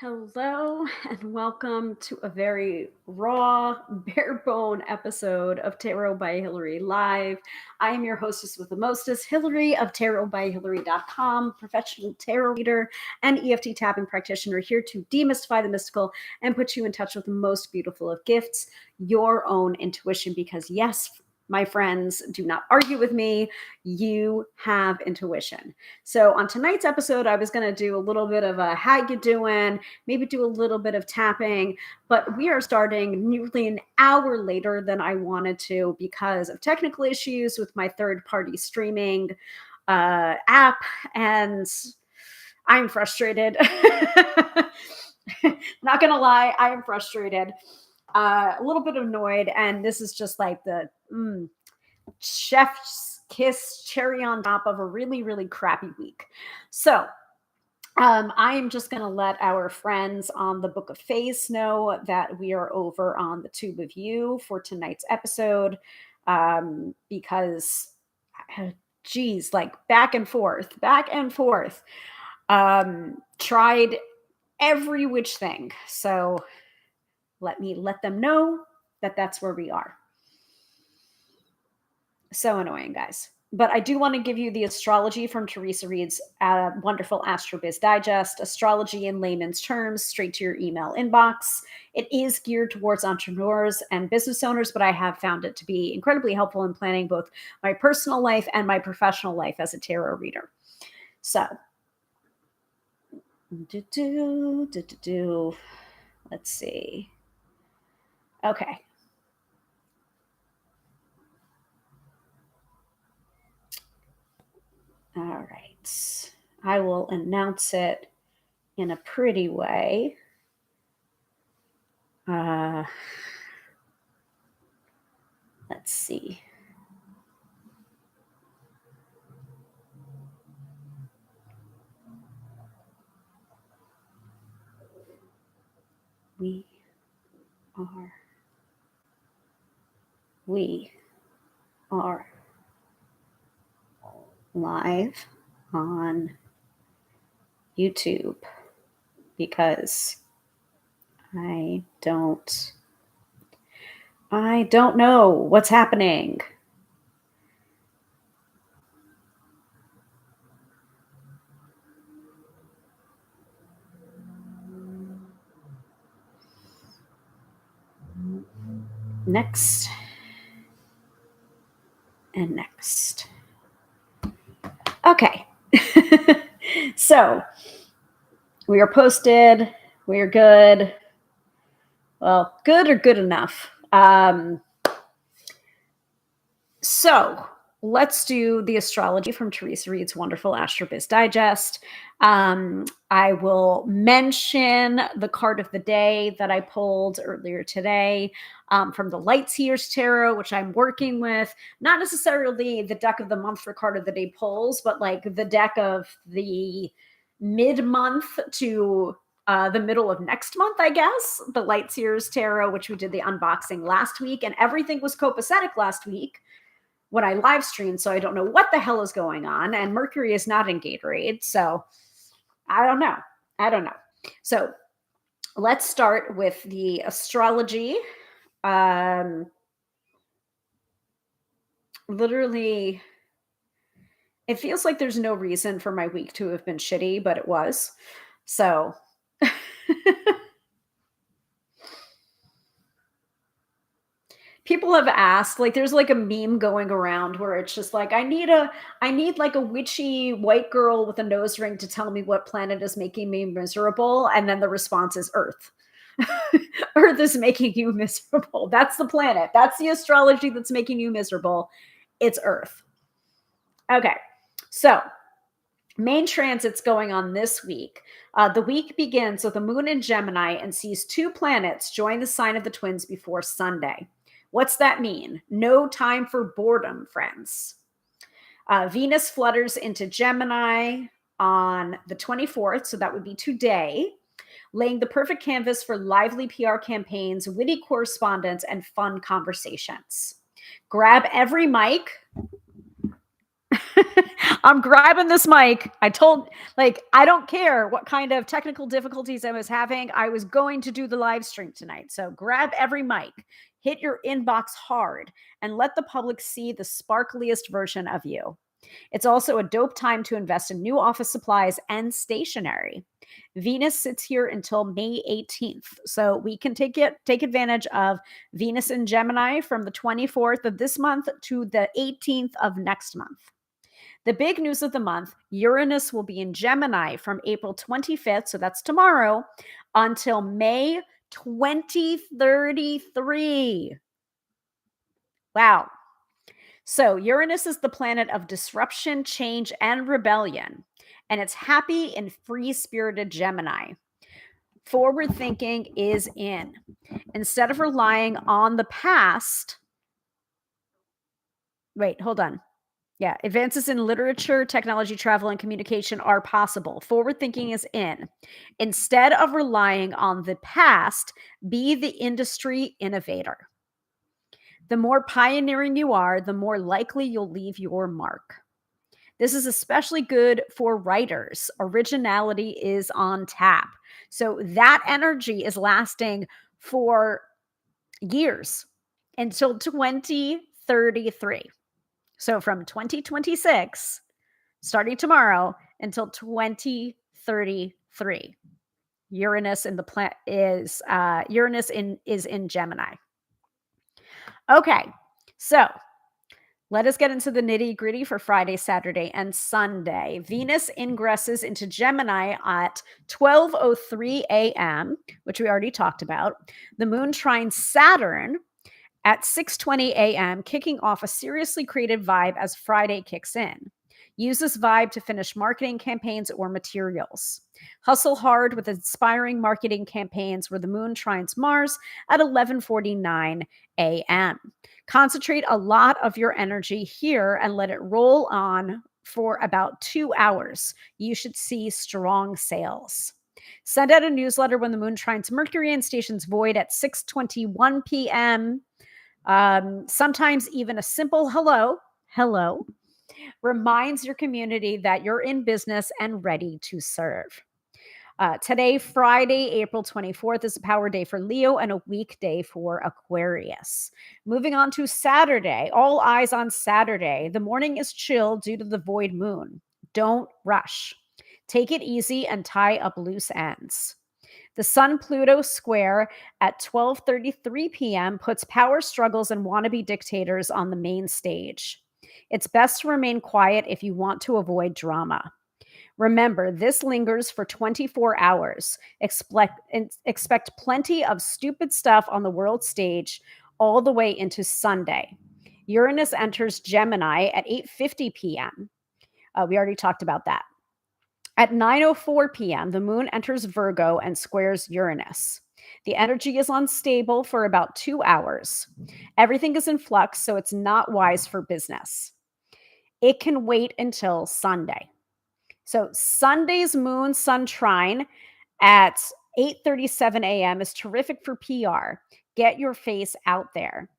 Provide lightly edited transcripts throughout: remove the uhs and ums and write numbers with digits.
Hello and welcome to a very raw, bare bone episode of Tarot by Hilary Live. I am your hostess with the mostest, Hilary of tarotbyhilary.com, professional tarot reader and EFT tapping practitioner, here to demystify the mystical and put you in touch with the most beautiful of gifts, your own intuition. Because yes, my friends, do not argue with me. You have intuition. So on tonight's episode, I was going to do a little bit of a how you doing, maybe do a little bit of tapping, but we are starting nearly an hour later than I wanted to because of technical issues with my third-party streaming app, and I'm frustrated. Not gonna lie, I am frustrated, a little bit annoyed, and this is just like the chef's kiss cherry on top of a really, really crappy week. So I am just going to let our friends on the Book of Face know that we are over on the Tube of You for tonight's episode, because, geez, like back and forth, tried every which thing. So let me let them know that that's where we are. So annoying, guys. But I do want to give you the astrology from Teresa Reed's wonderful AstroBiz Digest, astrology in layman's terms, straight to your email inbox. It is geared towards entrepreneurs and business owners, but I have found it to be incredibly helpful in planning both my personal life and my professional life as a tarot reader. So, let's see. Okay. All right. I will announce it in a pretty way. Let's see. We are live on YouTube because I don't know what's happening. Next and next. Okay. So we are posted. We are good. Well, good or good enough. So let's do the astrology from Teresa Reed's wonderful AstroBiz Digest. I will mention the card of the day that I pulled earlier today, from the Lightseers Tarot, which I'm working with. Not necessarily the deck of the month for card of the day pulls, but like the deck of the mid-month to the middle of next month, I guess. The Lightseers Tarot, which we did the unboxing last week, and everything was copacetic last week when I live streamed, so I don't know what the hell is going on. And Mercury is not in Gatorade, so I don't know. So let's start with the astrology. Literally, it feels like there's no reason for my week to have been shitty, but it was. So people have asked, like, there's like a meme going around where it's just like, I need like a witchy white girl with a nose ring to tell me what planet is making me miserable. And then the response is Earth. Earth is making you miserable. That's the planet. That's the astrology that's making you miserable. It's Earth. Okay. So main transits going on this week. The week begins with the moon in Gemini and sees two planets join the sign of the twins before Sunday. What's that mean? No time for boredom, friends. Venus flutters into Gemini on the 24th, so that would be today, laying the perfect canvas for lively PR campaigns, witty correspondence, and fun conversations. Grab every mic I'm grabbing this mic. I don't care what kind of technical difficulties I was having. I was going to do the live stream tonight. So grab every mic, hit your inbox hard, and let the public see the sparkliest version of you. It's also a dope time to invest in new office supplies and stationery. Venus sits here until May 18th. So we can take advantage of Venus in Gemini from the 24th of this month to the 18th of next month. The big news of the month, Uranus will be in Gemini from April 25th, so that's tomorrow, until May 2033. Wow. So Uranus is the planet of disruption, change, and rebellion, and it's happy and free-spirited Gemini. Forward thinking is in. Instead of relying on the past, wait, hold on. Yeah, advances in literature, technology, travel, and communication are possible. Forward thinking is in. Instead of relying on the past, be the industry innovator. The more pioneering you are, the more likely you'll leave your mark. This is especially good for writers. Originality is on tap. So that energy is lasting for years until 2033. So from 2026, starting tomorrow until 2033, Uranus in the planet is in Gemini. Okay, so let us get into the nitty gritty for Friday, Saturday, and Sunday. Venus ingresses into Gemini at 12:03 a.m., which we already talked about. The moon trines Saturn at 6:20 a.m., kicking off a seriously creative vibe as Friday kicks in. Use this vibe to finish marketing campaigns or materials. Hustle hard with inspiring marketing campaigns where the moon trines Mars at 11:49 a.m. Concentrate a lot of your energy here and let it roll on for about 2 hours. You should see strong sales. Send out a newsletter when the moon trines Mercury and stations void at 6:21 p.m. Sometimes even a simple hello, reminds your community that you're in business and ready to serve. Today, Friday, April 24th, is a power day for Leo and a weekday for Aquarius. Moving on to Saturday, all eyes on Saturday. The morning is chill due to the void moon. Don't rush. Take it easy and tie up loose ends. The Sun-Pluto square at 12:33 p.m. puts power struggles and wannabe dictators on the main stage. It's best to remain quiet if you want to avoid drama. Remember, this lingers for 24 hours. Expect plenty of stupid stuff on the world stage all the way into Sunday. Uranus enters Gemini at 8:50 p.m. We already talked about that. At 9:04 p.m., the moon enters Virgo and squares Uranus. The energy is unstable for about 2 hours. Everything is in flux, so it's not wise for business. It can wait until Sunday. So Sunday's moon sun trine at 8:37 a.m. is terrific for PR. Get your face out there.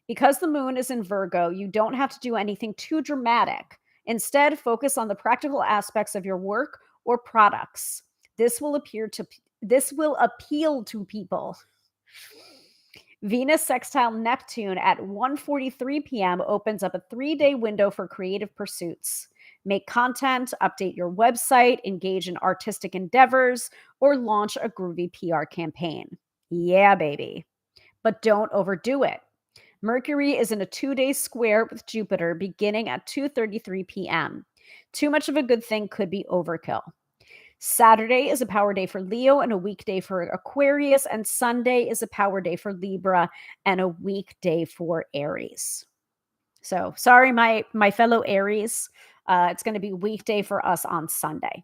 Because the moon is in Virgo, you don't have to do anything too dramatic. Instead, focus on the practical aspects of your work or products. This will appeal to people. Venus sextile Neptune at 1:43 p.m. opens up a 3-day window for creative pursuits. Make content, update your website, engage in artistic endeavors, or launch a groovy PR campaign. Yeah, baby. But don't overdo it. Mercury is in a 2-day square with Jupiter beginning at 2:33 p.m. Too much of a good thing could be overkill. Saturday is a power day for Leo and a weekday for Aquarius, and Sunday is a power day for Libra and a weekday for Aries. So sorry, my fellow Aries. It's going to be weekday for us on Sunday.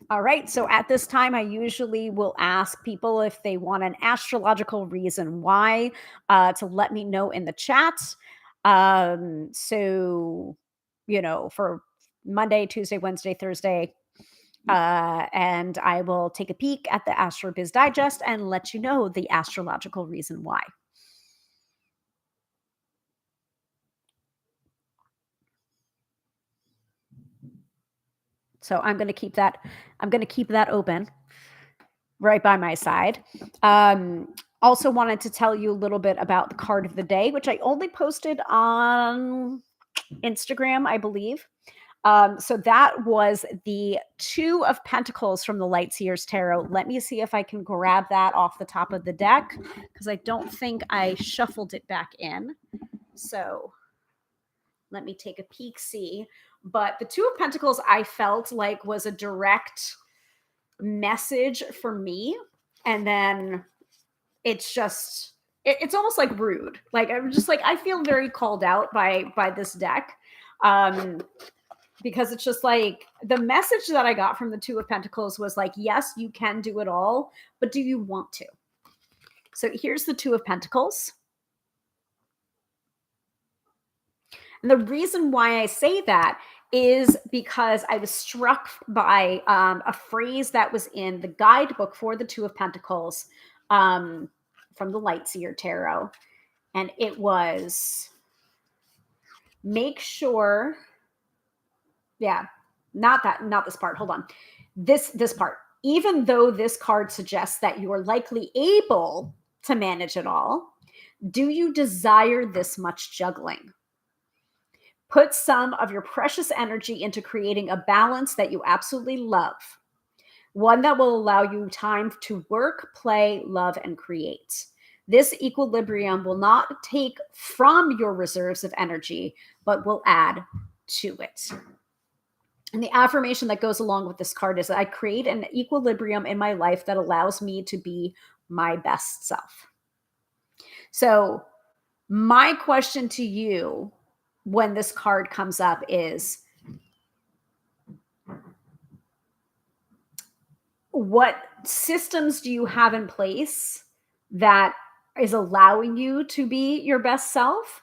All right. So at this time, I usually will ask people if they want an astrological reason why to let me know in the chat. So, for Monday, Tuesday, Wednesday, Thursday, and I will take a peek at the AstroBiz Digest and let you know the astrological reason why. So I'm going to keep that open right by my side. Also wanted to tell you a little bit about the card of the day, which I only posted on Instagram, I believe. So that was the Two of Pentacles from the Lightseers Tarot. Let me see if I can grab that off the top of the deck, because I don't think I shuffled it back in. So let me take a peek, see. But the Two of Pentacles, I felt like was a direct message for me. And then it's just, it's almost like rude. Like, I'm just like, I feel very called out by this deck. Because it's just like the message that I got from the Two of Pentacles was like, yes, you can do it all, but do you want to? So here's the Two of Pentacles. And the reason why I say that is because I was struck by a phrase that was in the guidebook for the Two of Pentacles from the Lightseer Tarot. And it was, make sure, not this part. Hold on. This part. Even though this card suggests that you are likely able to manage it all, do you desire this much juggling? Put some of your precious energy into creating a balance that you absolutely love. One that will allow you time to work, play, love, and create. This equilibrium will not take from your reserves of energy, but will add to it. And the affirmation that goes along with this card is that I create an equilibrium in my life that allows me to be my best self. So my question to you when this card comes up is, what systems do you have in place that is allowing you to be your best self?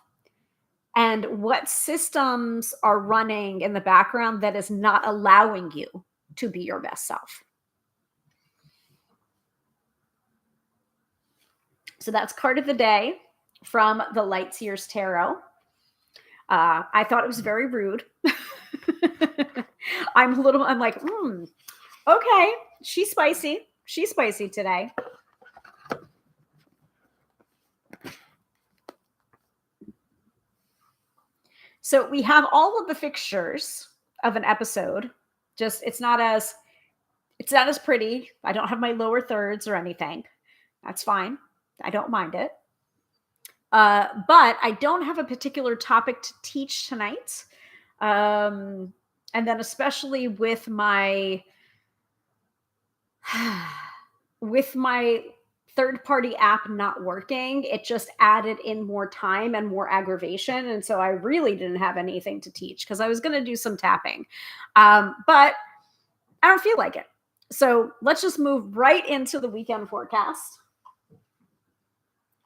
And what systems are running in the background that is not allowing you to be your best self? So that's card of the day from the Lightseers Tarot. I thought it was very rude. I'm like, okay, she's spicy. She's spicy today. So we have all of the fixtures of an episode. Just it's not as pretty. I don't have my lower thirds or anything. That's fine. I don't mind it. But I don't have a particular topic to teach tonight. And then especially with my third-party app not working, it just added in more time and more aggravation. And so I really didn't have anything to teach because I was going to do some tapping. But I don't feel like it. So let's just move right into the weekend forecast.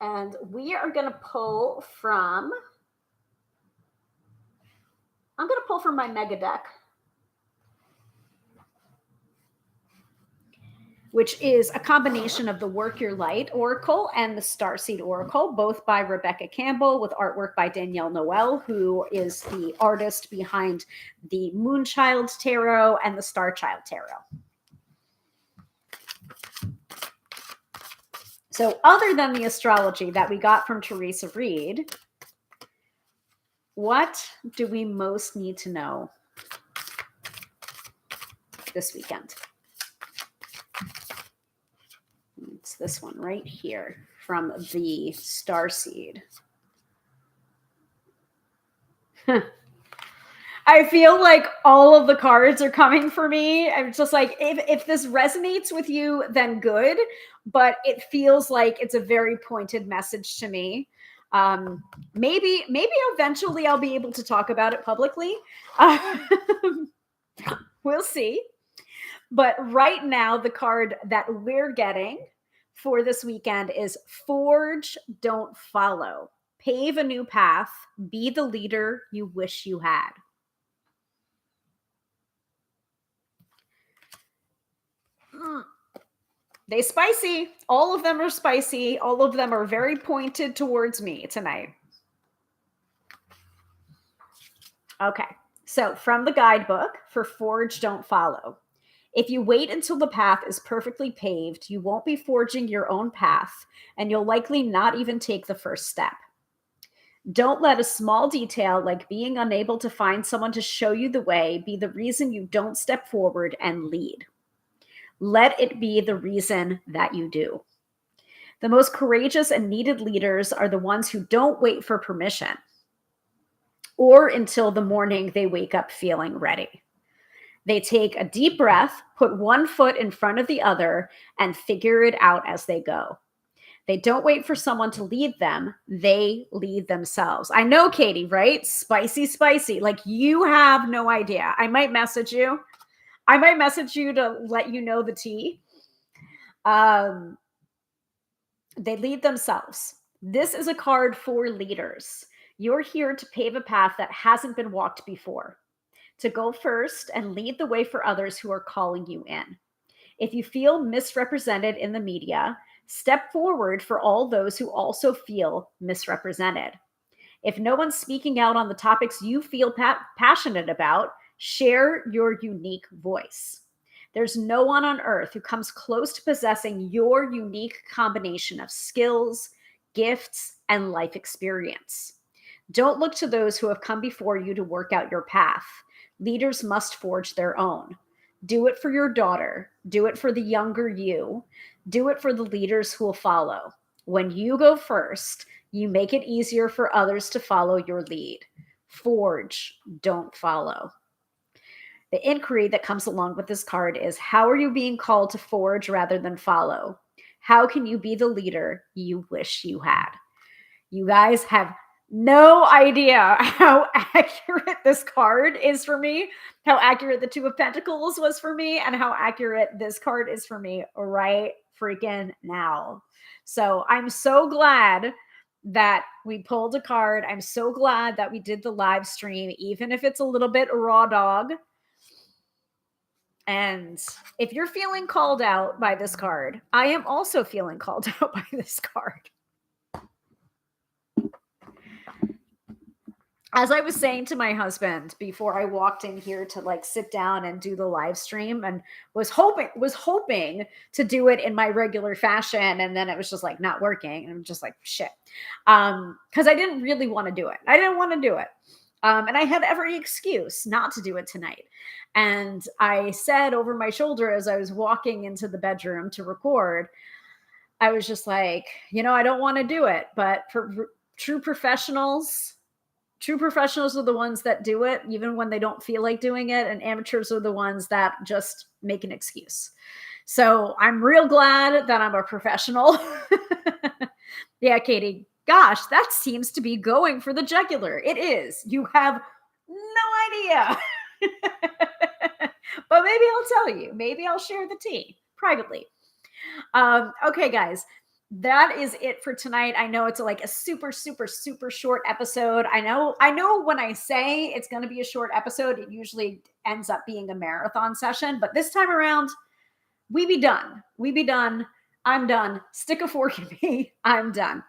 And we are going to pull from, I'm going to pull from my mega deck, which is a combination of the Work Your Light Oracle and the Starseed Oracle, both by Rebecca Campbell, with artwork by Danielle Noel, who is the artist behind the Moonchild Tarot and the Starchild Tarot. So other than the astrology that we got from Teresa Reed, what do we most need to know this weekend? It's this one right here from the Starseed. I feel like all of the cards are coming for me. I'm just like, if this resonates with you, then good. But it feels like it's a very pointed message to me. Maybe eventually I'll be able to talk about it publicly. We'll see. But right now, the card that we're getting for this weekend is Forge, Don't Follow. Pave a new path. Be the leader you wish you had. They spicy. All of them are spicy. All of them are very pointed towards me tonight. Okay, So, from the guidebook for Forge, Don't Follow. If you wait until the path is perfectly paved, you won't be forging your own path, and you'll likely not even take the first step. Don't let a small detail like being unable to find someone to show you the way be the reason you don't step forward and lead. Let it be the reason that you do. The most courageous and needed leaders are the ones who don't wait for permission or until the morning they wake up feeling ready. They take a deep breath, put one foot in front of the other, and figure it out as they go. They don't wait for someone to lead them. They lead themselves. I know, Katie, right? Spicy, spicy. Like, you have no idea. I might message you. I might message you to let you know the tea. They lead themselves. This is a card for leaders. You're here to pave a path that hasn't been walked before, to go first and lead the way for others who are calling you in. If you feel misrepresented in the media, step forward for all those who also feel misrepresented. If no one's speaking out on the topics you feel passionate about, share your unique voice. There's no one on earth who comes close to possessing your unique combination of skills, gifts, and life experience. Don't look to those who have come before you to work out your path. Leaders must forge their own. Do it for your daughter. Do it for the younger you. Do it for the leaders who will follow. When you go first, you make it easier for others to follow your lead. Forge, don't follow. The inquiry that comes along with this card is, how are you being called to forge rather than follow? How can you be the leader you wish you had? You guys have no idea how accurate this card is for me, how accurate the Two of Pentacles was for me, and how accurate this card is for me right freaking now. So I'm so glad that we pulled a card. I'm so glad that we did the live stream, even if it's a little bit raw dog. And if you're feeling called out by this card, I am also feeling called out by this card. As I was saying to my husband before I walked in here to like sit down and do the live stream, and was hoping to do it in my regular fashion, and then it was just like not working, and I'm just like, shit. Because I didn't really want to do it. I didn't want to do it. And I had every excuse not to do it tonight. And I said over my shoulder as I was walking into the bedroom to record, I was just like, I don't want to do it. But for true professionals are the ones that do it, even when they don't feel like doing it. And amateurs are the ones that just make an excuse. So I'm real glad that I'm a professional. Yeah, Katie. Gosh, that seems to be going for the jugular. It is. You have no idea. But maybe I'll tell you. Maybe I'll share the tea privately. Okay, guys. That is it for tonight. I know it's like a super, super, super short episode. I know when I say it's going to be a short episode, it usually ends up being a marathon session. But this time around, we be done. We be done. I'm done. Stick a fork in me. I'm done.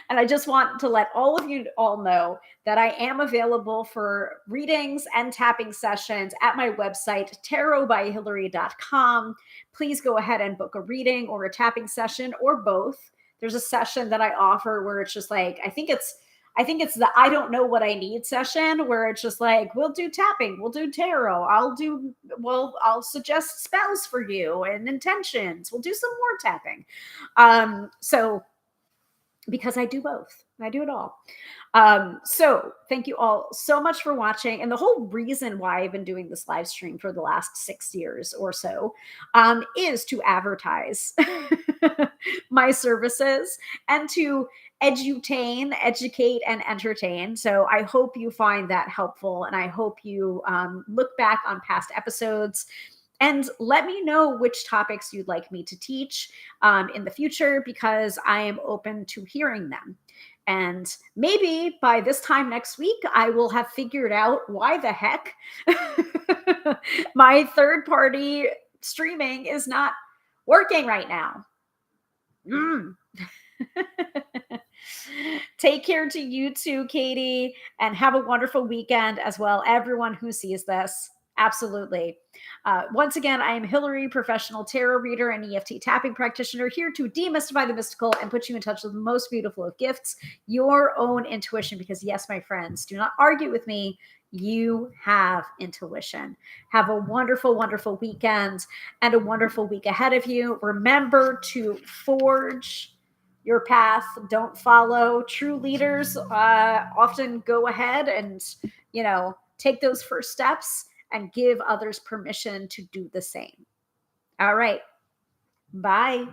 And I just want to let all of you all know that I am available for readings and tapping sessions at my website, tarotbyhilary.com. Please go ahead and book a reading or a tapping session or both. There's a session that I offer where it's just like, I think it's the I don't know what I need session, where it's just like, we'll do tapping, we'll do tarot, I'll suggest spells for you and intentions. We'll do some more tapping. So because I do both. I do it all. So thank you all so much for watching. And the whole reason why I've been doing this live stream for the last 6 years or so is to advertise my services and to educate, and entertain. So I hope you find that helpful. And I hope you look back on past episodes and let me know which topics you'd like me to teach in the future, because I am open to hearing them. And maybe by this time next week, I will have figured out why the heck my third-party streaming is not working right now. Take care to you too, Katie, and have a wonderful weekend as well. Everyone who sees this. Absolutely. Once again, I am Hilary, professional tarot reader and EFT tapping practitioner, here to demystify the mystical and put you in touch with the most beautiful of gifts, your own intuition. Because, yes, my friends, do not argue with me. You have intuition. Have a wonderful, wonderful weekend and a wonderful week ahead of you. Remember to forge your path. Don't follow. True leaders often go ahead and, take those first steps and give others permission to do the same. All right. Bye.